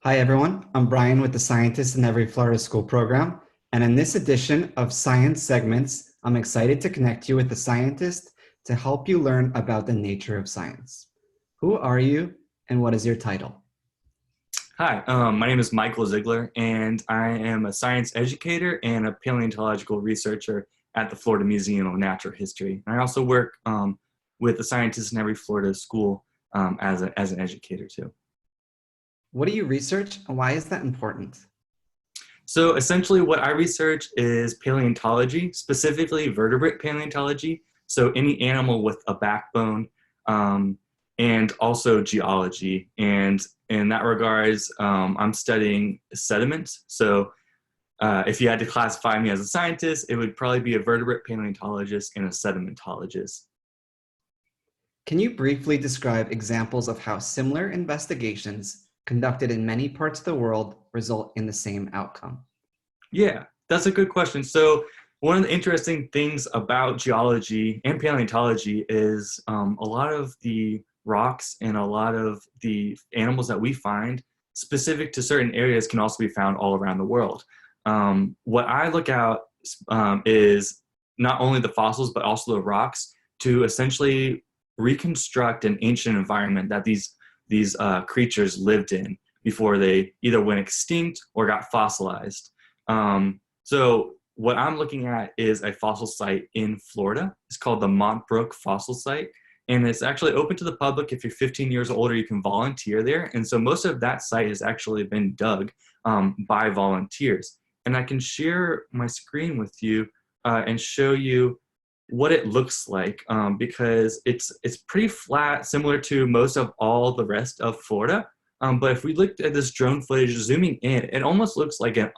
Hi everyone, I'm Brian with the Scientist in Every Florida School program, and in this edition of Science Segments, I'm excited to connect you with a scientist to help you learn about the nature of science. Who are you and what is your title? Hi, my name is Michael Ziegler, and I am a science educator and a paleontological researcher at the Florida Museum of Natural History. And I also work with the Scientists in Every Florida School as an educator too. What do you research and why is that important? So essentially what I research is paleontology, specifically vertebrate paleontology. So any animal with a backbone, and also geology. And in that regards, I'm studying sediments. So if you had to classify me as a scientist, it would probably be a vertebrate paleontologist and a sedimentologist. Can you briefly describe examples of how similar investigations conducted in many parts of the world result in the same outcome? Yeah, that's a good question. So one of the interesting things about geology and paleontology is a lot of the rocks and a lot of the animals that we find specific to certain areas can also be found all around the world. What I look at is not only the fossils, but also the rocks to essentially reconstruct an ancient environment that these creatures lived in before they either went extinct or got fossilized. So what I'm looking at is a fossil site in Florida. It's called the Montbrook Fossil Site. And it's actually open to the public. If you're 15 years or older, you can volunteer there. And so most of that site has actually been dug by volunteers. And I can share my screen with you and show you what it looks like because it's pretty flat, similar to most of all the rest of Florida. But if we looked at this drone footage, zooming in, it almost looks like an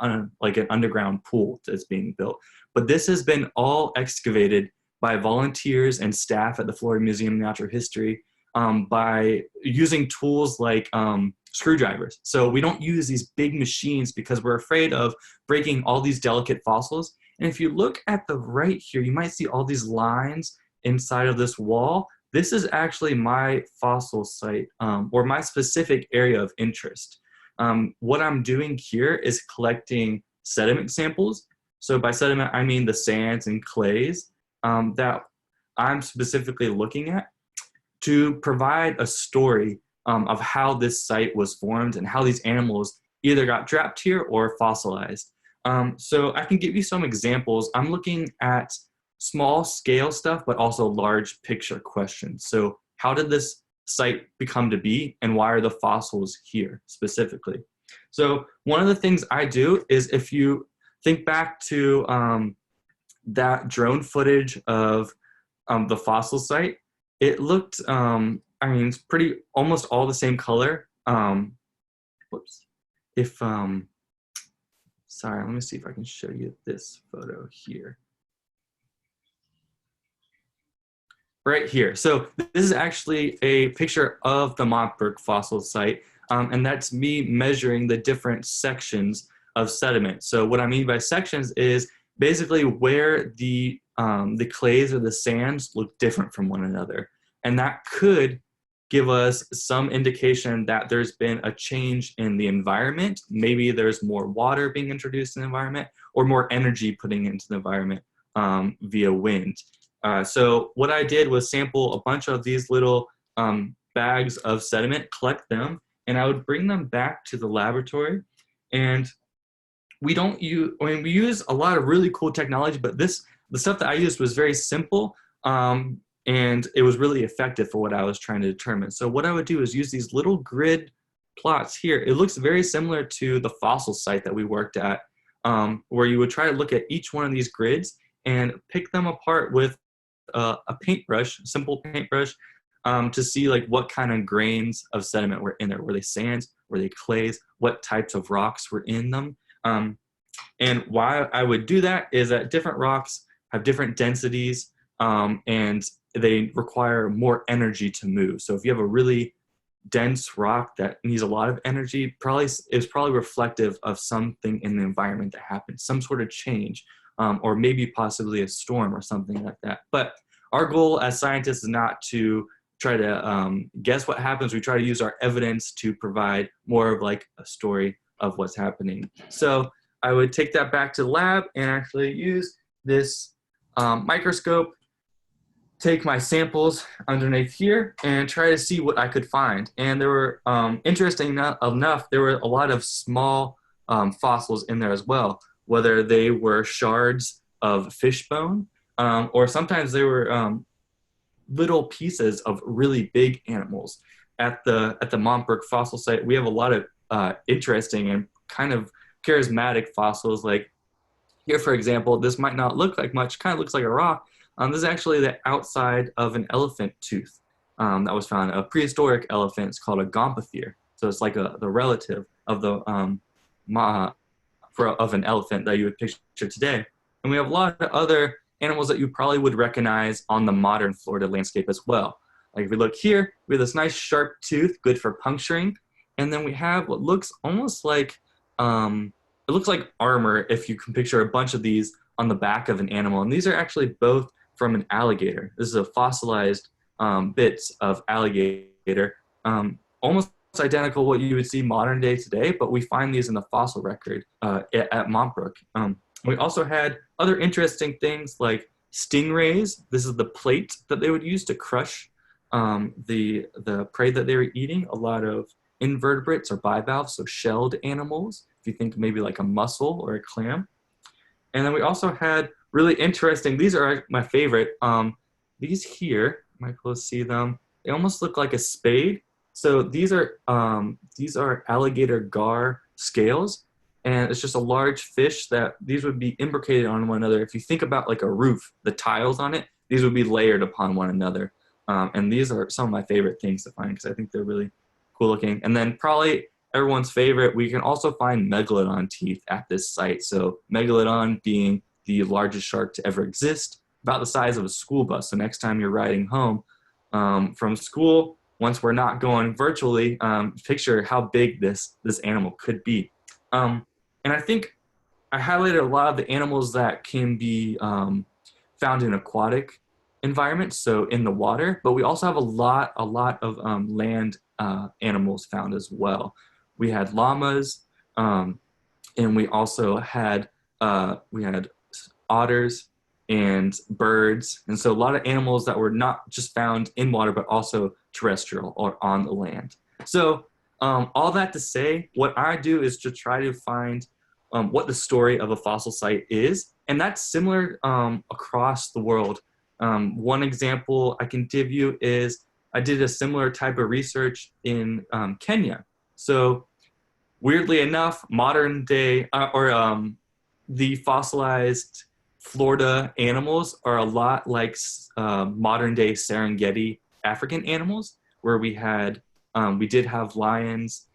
underground pool that's being built. But this has been all excavated by volunteers and staff at the Florida Museum of Natural History by using tools like screwdrivers. So we don't use these big machines because we're afraid of breaking all these delicate fossils. And if you look at the right here, you might see all these lines inside of this wall. This is actually my fossil site or my specific area of interest. What I'm doing here is collecting sediment samples. So by sediment, I mean the sands and clays that I'm specifically looking at to provide a story of how this site was formed and how these animals either got trapped here or fossilized. So I can give you some examples. I'm looking at small scale stuff, but also large picture questions. So how did this site become to be and why are the fossils here specifically? So one of the things I do is if you think back to that drone footage of the fossil site, it looked, I mean, it's pretty almost all the same color. Whoops. If, sorry, let me see if I can show you this photo here. Right here. So this is actually a picture of the Montbrook fossil site, and that's me measuring the different sections of sediment. So what I mean by sections is basically where the clays or the sands look different from one another. And that could give us some indication that there's been a change in the environment. Maybe there's more water being introduced in the environment or more energy putting into the environment via wind. So what I did was sample a bunch of these little bags of sediment, collect them, and I would bring them back to the laboratory. And we don't use, I mean, we use a lot of really cool technology, but the stuff that I used was very simple and it was really effective for what I was trying to determine. So what I would do is use these little grid plots here. It looks very similar to the fossil site that we worked at, where you would try to look at each one of these grids and pick them apart with a paintbrush, simple paintbrush, to see like what kind of grains of sediment were in there. Were they sands? Were they clays? What types of rocks were in them? And why I would do that is that different rocks have different densities and they require more energy to move. So if you have a really dense rock that needs a lot of energy, is probably reflective of something in the environment that happened, some sort of change. Or maybe possibly a storm or something like that. But our goal as scientists is not to try to guess what happens. We try to use our evidence to provide more of like a story of what's happening. So I would take that back to the lab and actually use this microscope, take my samples underneath here and try to see what I could find. And there were, interesting enough, there were a lot of small fossils in there as well, whether they were shards of fish bone, or sometimes they were little pieces of really big animals. At the Montbrook fossil site, we have a lot of interesting and kind of charismatic fossils. Like here, for example, this might not look like much, kind of looks like a rock. This is actually the outside of an elephant tooth that was found, a prehistoric elephant. It's called a gomphothere. So it's like the relative of the of an elephant that you would picture today. And we have a lot of other animals that you probably would recognize on the modern Florida landscape as well. Like if we look here, we have this nice sharp tooth, good for puncturing. And then we have what looks almost like, it looks like armor if you can picture a bunch of these on the back of an animal. And these are actually both from an alligator. This is a fossilized bits of alligator, almost identical what you would see modern day today, but we find these in the fossil record at Montbrook. We also had other interesting things like stingrays. This is the plate that they would use to crush the prey that they were eating. A lot of invertebrates or bivalves, so shelled animals, if you think maybe like a mussel or a clam. And then we also had really interesting, these are my favorite, these here, you might be able to see them, they almost look like a spade. So these are alligator gar scales, and it's just a large fish that these would be imbricated on one another. If you think about like a roof, the tiles on it, these would be layered upon one another. And these are some of my favorite things to find because I think they're really cool looking. And then probably everyone's favorite, we can also find megalodon teeth at this site. So megalodon being the largest shark to ever exist, about the size of a school bus. So next time you're riding home from school, once we're not going virtually, picture how big this animal could be. And I think I highlighted a lot of the animals that can be found in aquatic environments, so in the water, but we also have a lot of land animals found as well. We had llamas, and we also had otters and birds, and so a lot of animals that were not just found in water but also terrestrial or on the land. So all that to say, what I do is to try to find what the story of a fossil site is, and that's similar across the world. One example I can give you is I did a similar type of research in Kenya. So weirdly enough, modern day the fossilized Florida animals are a lot like modern day Serengeti African animals, where we did have lions,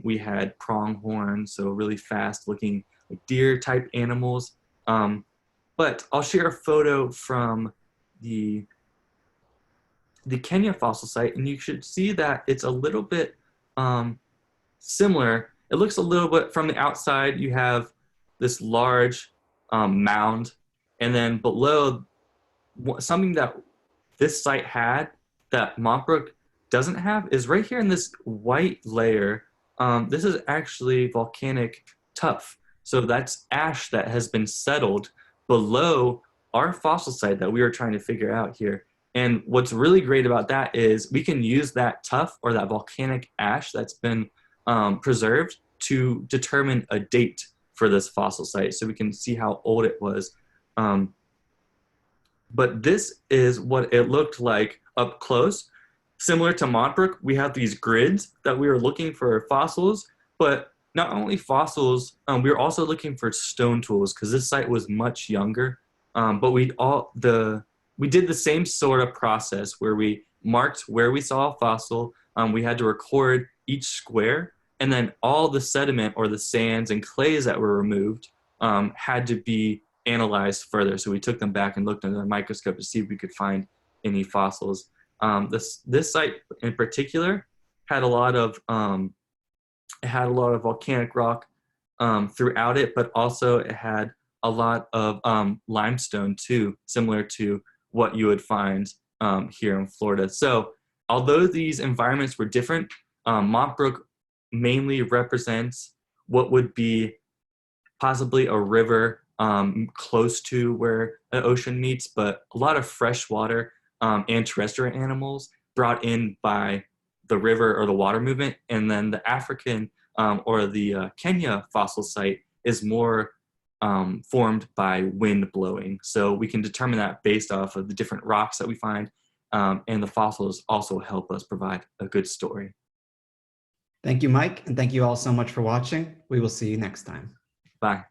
we had pronghorn, so really fast looking like deer type animals. But I'll share a photo from the Kenya fossil site, and you should see that it's a little bit similar. It looks a little bit from the outside, you have this large mound, and then below, something that this site had that Montbrook doesn't have is right here in this white layer. This is actually volcanic tuff. So that's ash that has been settled below our fossil site that we were trying to figure out here. And what's really great about that is we can use that tuff or that volcanic ash that's been preserved to determine a date for this fossil site, so we can see how old it was. But this is what it looked like up close. Similar to Montbrook, we have these grids that we were looking for fossils, but not only fossils, we were also looking for stone tools because this site was much younger. But we did the same sort of process where we marked where we saw a fossil. We had to record each square, and then all the sediment or the sands and clays that were removed had to be analyzed further. So we took them back and looked under the microscope to see if we could find any fossils. This site in particular had a lot of volcanic rock throughout it, but also it had a lot of limestone too, similar to what you would find here in Florida. So although these environments were different, Montbrook mainly represents what would be possibly a river close to where the ocean meets, but a lot of freshwater and terrestrial animals brought in by the river or the water movement. And then the African or the Kenya fossil site is more formed by wind blowing. So we can determine that based off of the different rocks that we find, and the fossils also help us provide a good story. Thank you, Mike, and thank you all so much for watching. We will see you next time. Bye.